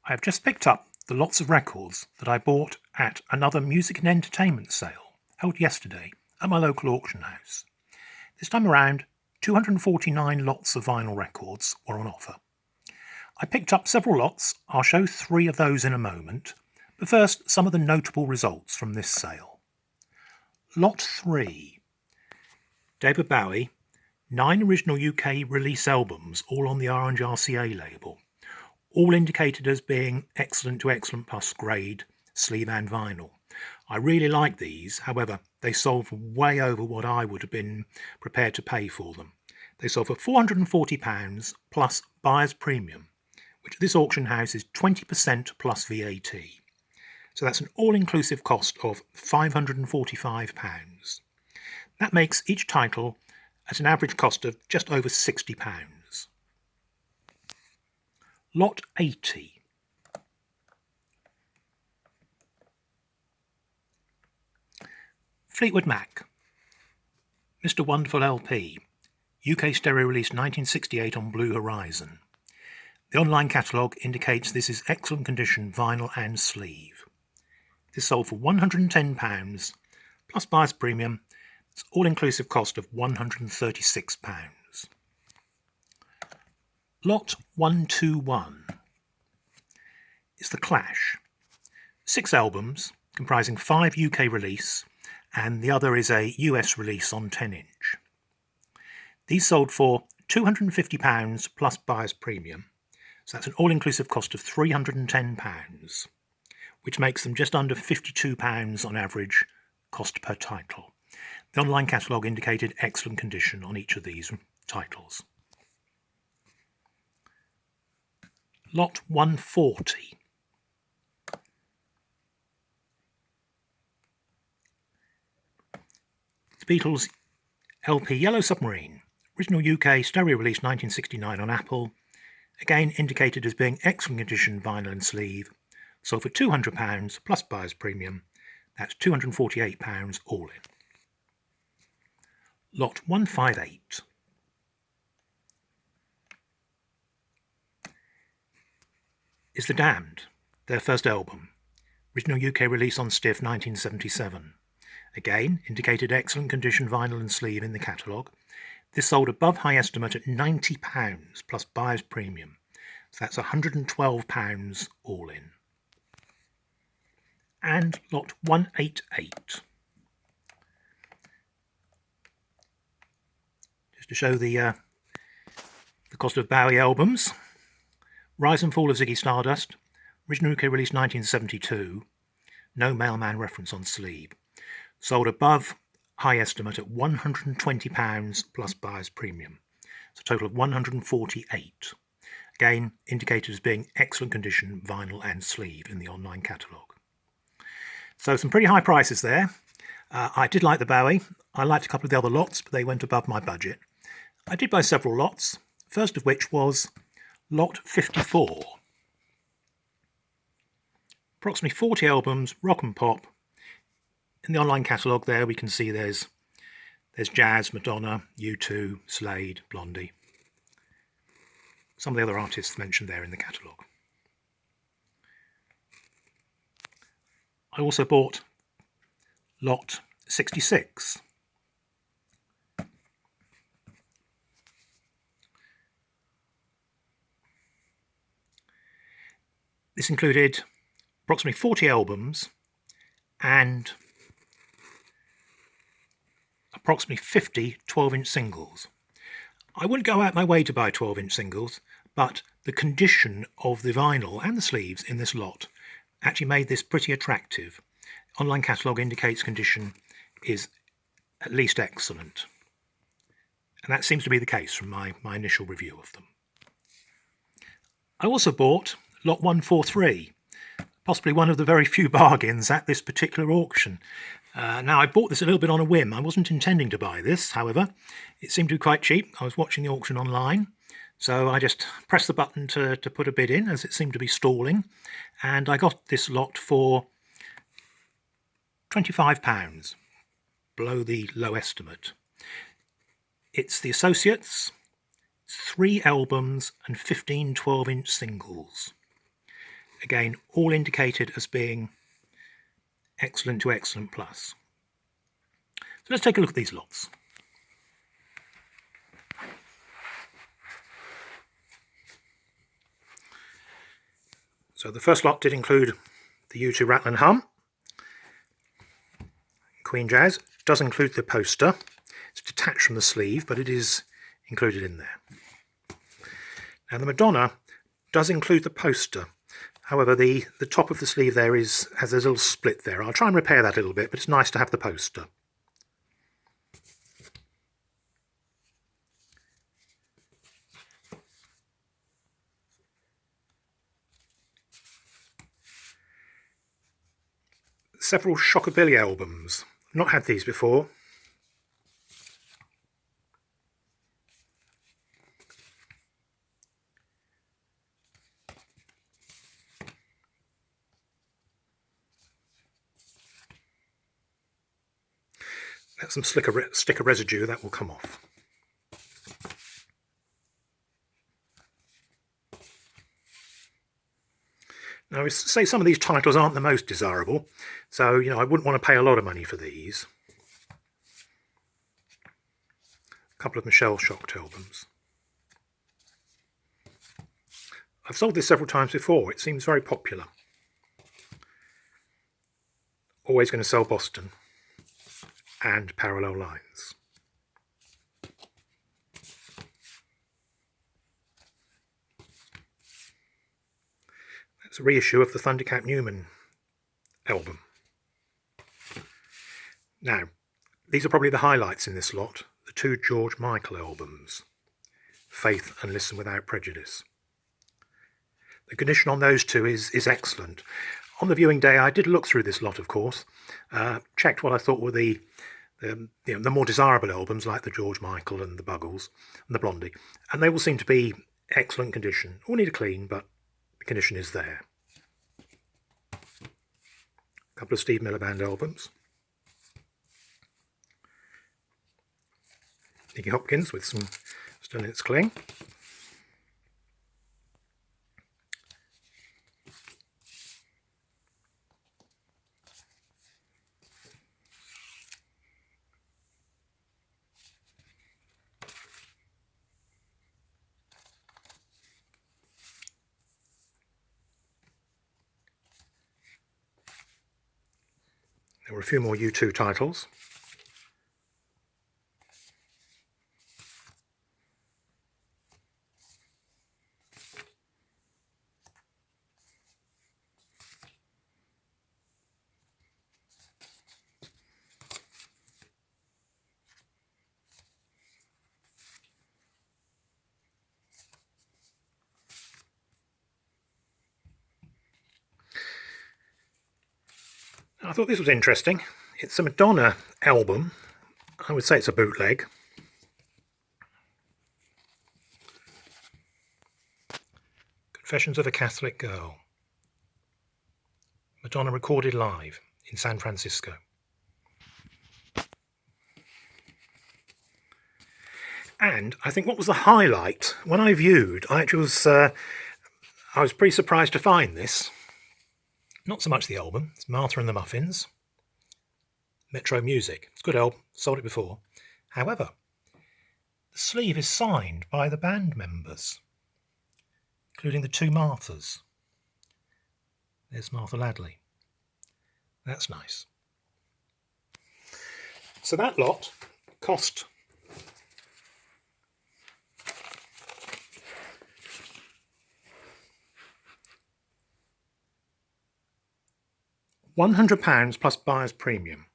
I have just picked up the lots of records that I bought at another music and entertainment sale held yesterday at my local auction house. This time around, 249 lots of vinyl records were on offer. I picked up several lots. I'll show 3 of those in a moment, but first some of the notable results from this sale. Lot 3. David Bowie, 9 original UK release albums, all on the Orange RCA label, all indicated as being excellent to excellent plus grade sleeve and vinyl. I really like these, however, they sold for way over what I would have been prepared to pay for them. They sold for £440 plus buyer's premium, which at this auction house is 20% plus VAT. So that's an all-inclusive cost of £545. That makes each title at an average cost of just over £60. Lot 80. Fleetwood Mac, Mr. Wonderful LP, UK stereo release 1968 on Blue Horizon. The online catalogue indicates this is excellent condition vinyl and sleeve. This sold for £110 plus buyer's premium. It's all-inclusive cost of £136. Lot 121 is The Clash. 6 albums comprising 5 UK release and the other is a US release on 10-inch. These sold for £250 plus buyer's premium, so that's an all-inclusive cost of £310, which makes them just under £52 on average cost per title. The online catalogue indicated excellent condition on each of these titles. Lot 140. The Beatles LP Yellow Submarine, original UK stereo release 1969 on Apple, again indicated as being excellent condition vinyl and sleeve, sold for £200 plus buyer's premium. That's £248 all in. Lot 158. Is The Damned, their first album, original UK release on Stiff 1977. Again, indicated excellent condition vinyl and sleeve in the catalogue. This sold above high estimate at £90 plus buyer's premium, so that's £112 all in. And lot 188. Just to show the cost of Bowie albums. Rise and Fall of Ziggy Stardust, original UK release 1972, no Mailman reference on sleeve. Sold above high estimate at £120 plus buyer's premium. It's a total of £148. Again, indicated as being excellent condition vinyl and sleeve in the online catalogue. So some pretty high prices there. I did like the Bowie. I liked a couple of the other lots, but they went above my budget. I did buy several lots, first of which was Lot 54. Approximately 40 albums, rock and pop. In the online catalogue there we can see there's jazz, Madonna, U2, Slade, Blondie. Some of the other artists mentioned there in the catalogue. I also bought Lot 66. This included approximately 40 albums and approximately 50 12-inch singles. I wouldn't go out my way to buy 12-inch singles, but the condition of the vinyl and the sleeves in this lot actually made this pretty attractive. Online catalogue indicates condition is at least excellent. And that seems to be the case from my initial review of them. I also bought Lot 143, possibly one of the very few bargains at this particular auction. Now, I bought this a little bit on a whim. I wasn't intending to buy this, however. It seemed to be quite cheap. I was watching the auction online, so I just pressed the button to put a bid in, as it seemed to be stalling, and I got this lot for £25, below the low estimate. It's the Associates, 3 albums and 15 12-inch singles. Again, all indicated as being excellent to excellent plus. So let's take a look at these lots. So the first lot did include the U2 Rattle and Hum. Queen Jazz does include the poster. It's detached from the sleeve, but it is included in there. Now the Madonna does include the poster. However, the top of the sleeve there has a little split there. I'll try and repair that a little bit, but it's nice to have the poster. Several Shockabilly albums. I've not had these before. That's some sticker residue, that will come off. Now, I say some of these titles aren't the most desirable, so, I wouldn't want to pay a lot of money for these. A couple of Michelle Shocked albums. I've sold this several times before. It seems very popular. Always Going to Sell Boston and Parallel Lines. It's a reissue of the Thundercat Newman album. Now, these are probably the highlights in this lot, the two George Michael albums, Faith and Listen Without Prejudice. The condition on those two is excellent. On the viewing day, I did look through this lot, of course, checked what I thought were the more desirable albums, like the George Michael and the Buggles and the Blondie, and they all seem to be excellent condition. All need a clean, but the condition is there. A couple of Steve Miller Band albums. Nicky Hopkins with some still in its cling. There were a few more U2 titles. I thought this was interesting. It's a Madonna album. I would say it's a bootleg. Confessions of a Catholic Girl. Madonna recorded live in San Francisco. And I think what was the highlight, when I viewed, I was pretty surprised to find this. Not so much the album, it's Martha and the Muffins. Metro Music. It's a good album, sold it before. However, the sleeve is signed by the band members, including the two Marthas. There's Martha Ladley. That's nice. So that lot cost £100 plus buyer's premium.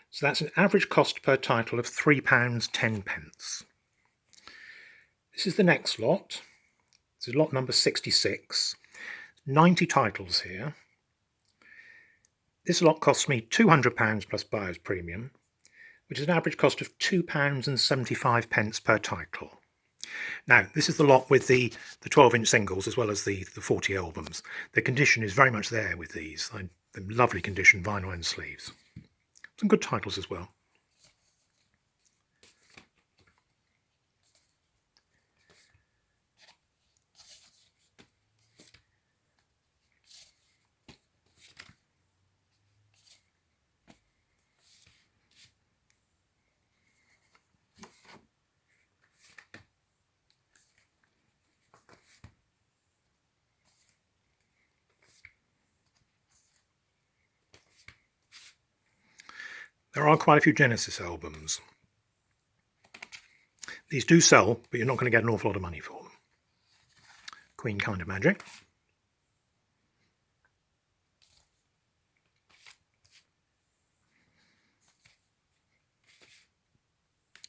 So that's an average cost per title of £3.10. This is the next lot. This is lot number 66. 90 titles here. This lot costs me £200 plus buyer's premium, which is an average cost of £2.75 per title. Now, this is the lot with the 12-inch singles as well as the 40 albums. The condition is very much there with these. The lovely condition vinyl end sleeves. Some good titles as well. There are quite a few Genesis albums. These do sell, but you're not going to get an awful lot of money for them. Queen Kind of Magic.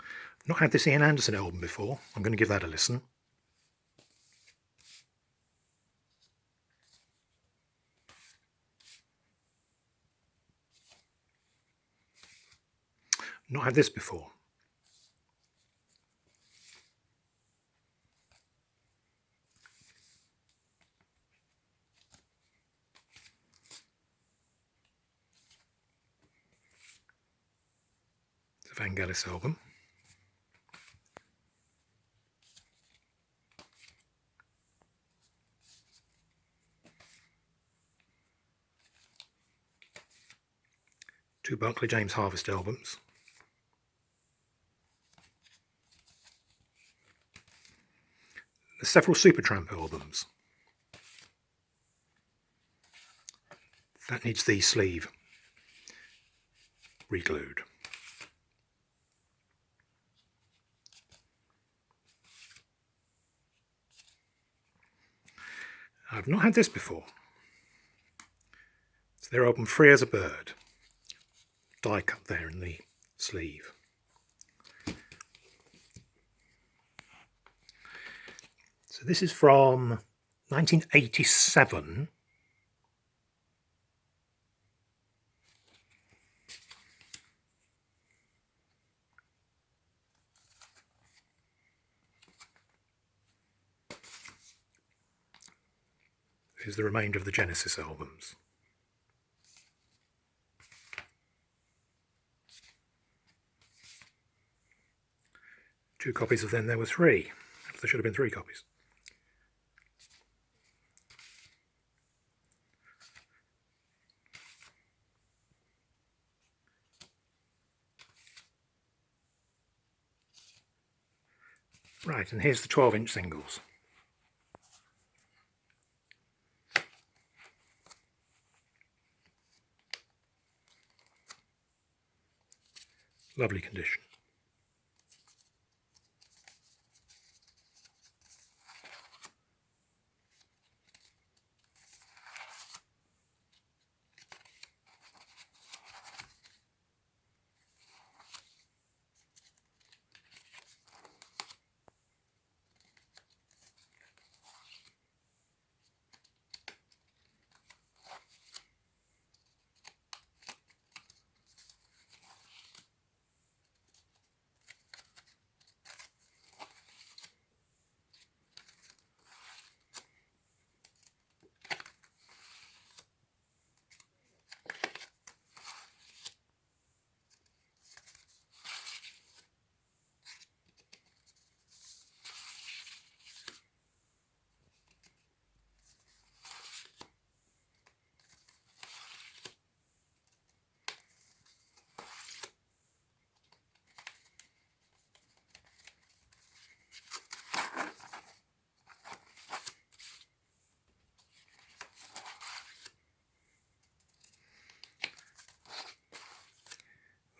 I've not had this Ian Anderson album before. I'm going to give that a listen. Not had this before. It's a Vangelis album. Two Barclay James Harvest albums. There's several Supertramp albums. That needs the sleeve re-glued. I've not had this before. It's their album Free as a Bird. Die cut there in the sleeve. So this is from 1987. Here's the remainder of the Genesis albums. Two copies of Then There Were Three. There should have been three copies. Right, and here's the 12-inch singles. Lovely condition.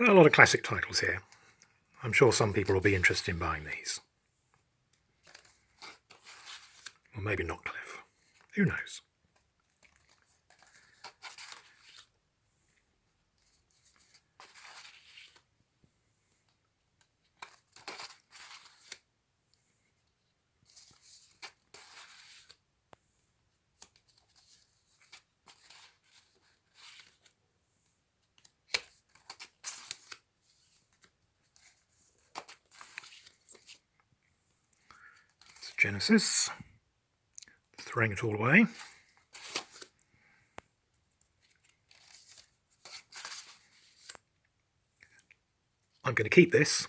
A lot of classic titles here. I'm sure some people will be interested in buying these. Or maybe not, Cliff. Who knows? Genesis, throwing it all away. I'm going to keep this.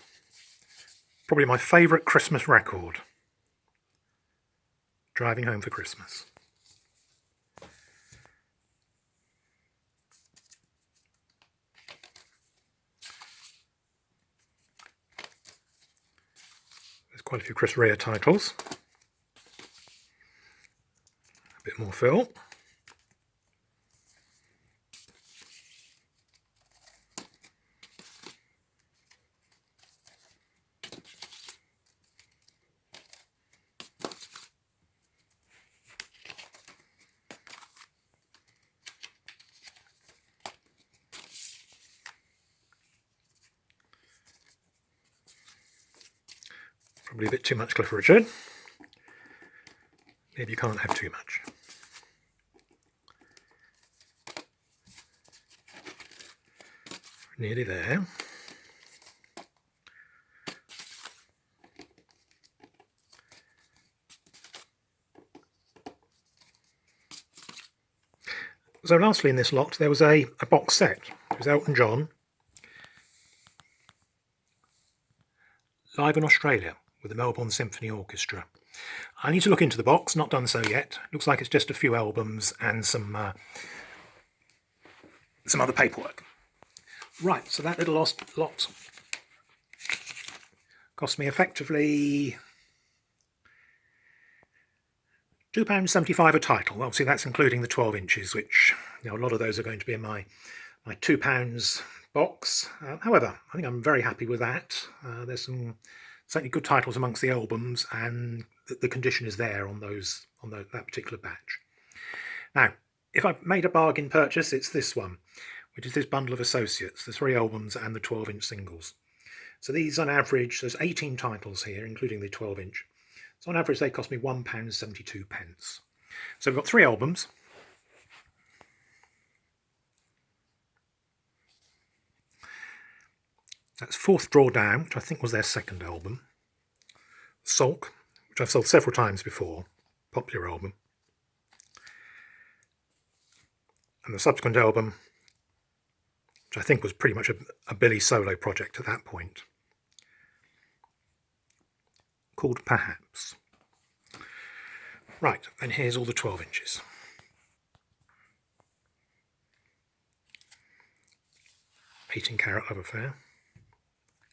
Probably my favourite Christmas record. Driving Home for Christmas. There's quite a few Chris Rea titles. Bit more fill. Probably a bit too much Cliff Richard. Maybe you can't have too much. Nearly there. So lastly in this lot there was a box set. It was Outon John, live in Australia with the Melbourne Symphony Orchestra. I need to look into the box, not done so yet. Looks like it's just a few albums and some other paperwork. Right, so that little lot cost me effectively £2.75 a title. Obviously that's including the 12 inches, which, you know, a lot of those are going to be in my £2 box. However, I think I'm very happy with that. There's some certainly good titles amongst the albums, and the condition is there on that particular batch. Now, if I've made a bargain purchase, it's this one, which is this bundle of associates, the 3 albums and the 12-inch singles. So these, on average, there's 18 titles here, including the 12-inch. So on average, they cost me £1.72. So we've got 3 albums. That's Fourth Drawdown, which I think was their second album. Sulk, which I've sold several times before, popular album. And the subsequent album, which I think was pretty much a Billy solo project at that point, called Perhaps. Right, and here's all the 12 inches. "18 Carat Love Affair",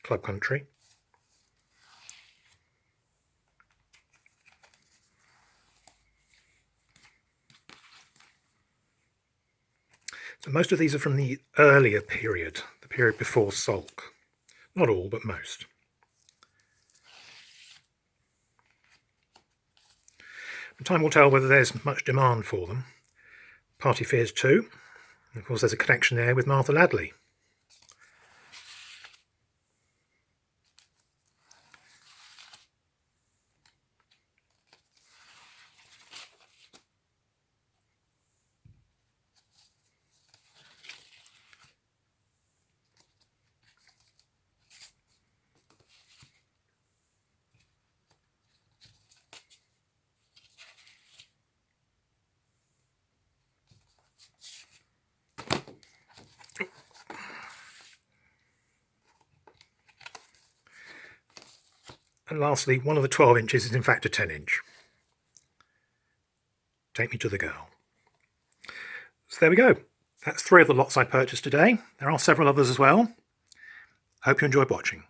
Club Country, so most of these are from the earlier period, the period before Sulk. Not all, but most. And time will tell whether there's much demand for them. Party Fears 2, and of course there's a connection there with Martha Ladley. And lastly, one of the 12 inches is in fact a 10-inch. Take Me to the Girl. So there we go. That's 3 of the lots I purchased today. There are several others as well. I hope you enjoyed watching.